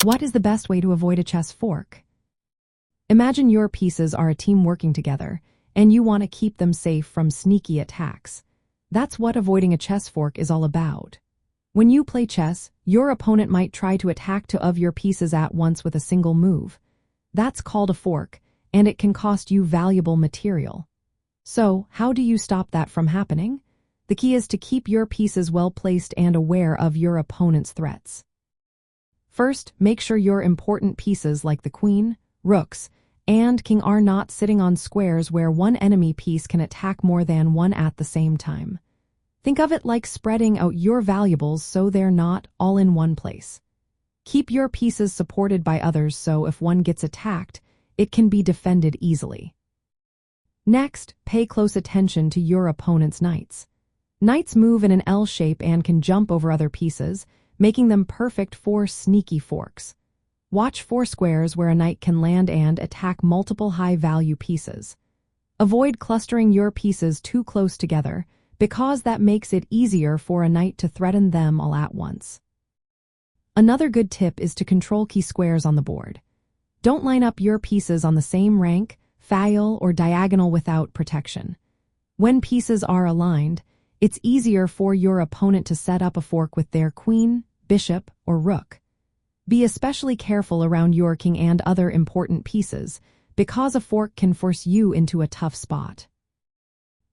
What is the best way to avoid a chess fork? Imagine your pieces are a team working together, and you want to keep them safe from sneaky attacks. That's what avoiding a chess fork is all about. When you play chess, your opponent might try to attack two of your pieces at once with a single move. That's called a fork, and it can cost you valuable material. So, how do you stop that from happening? The key is to keep your pieces well placed and aware of your opponent's threats. First, make sure your important pieces like the queen, rooks, and king are not sitting on squares where one enemy piece can attack more than one at the same time. Think of it like spreading out your valuables so they're not all in one place. Keep your pieces supported by others so if one gets attacked, it can be defended easily. Next, pay close attention to your opponent's knights. Knights move in an L shape and can jump over other pieces, making them perfect for sneaky forks. Watch for squares where a knight can land and attack multiple high-value pieces. Avoid clustering your pieces too close together, because that makes it easier for a knight to threaten them all at once. Another good tip is to control key squares on the board. Don't line up your pieces on the same rank, file, or diagonal without protection. When pieces are aligned, it's easier for your opponent to set up a fork with their queen, bishop, or rook. Be especially careful around your king and other important pieces, because a fork can force you into a tough spot.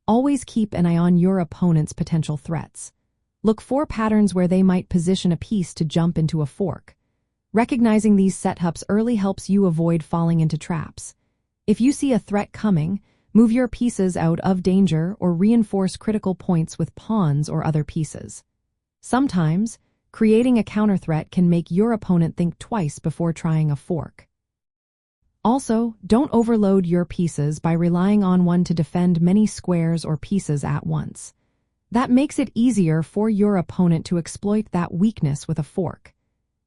Always keep an eye on your opponent's potential threats. Look for patterns where they might position a piece to jump into a fork. Recognizing these setups early helps you avoid falling into traps. If you see a threat coming, move your pieces out of danger or reinforce critical points with pawns or other pieces. Sometimes, creating a counter threat can make your opponent think twice before trying a fork. Also, don't overload your pieces by relying on one to defend many squares or pieces at once. That makes it easier for your opponent to exploit that weakness with a fork.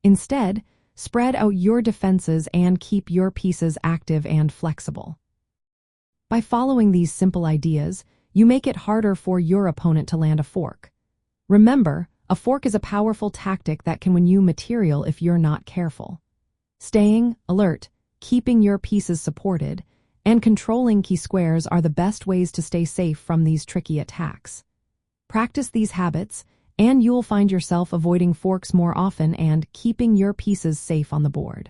Instead, spread out your defenses and keep your pieces active and flexible. By following these simple ideas, you make it harder for your opponent to land a fork. Remember, a fork is a powerful tactic that can win you material if you're not careful. Staying alert, keeping your pieces supported, and controlling key squares are the best ways to stay safe from these tricky attacks. Practice these habits, and you'll find yourself avoiding forks more often and keeping your pieces safe on the board.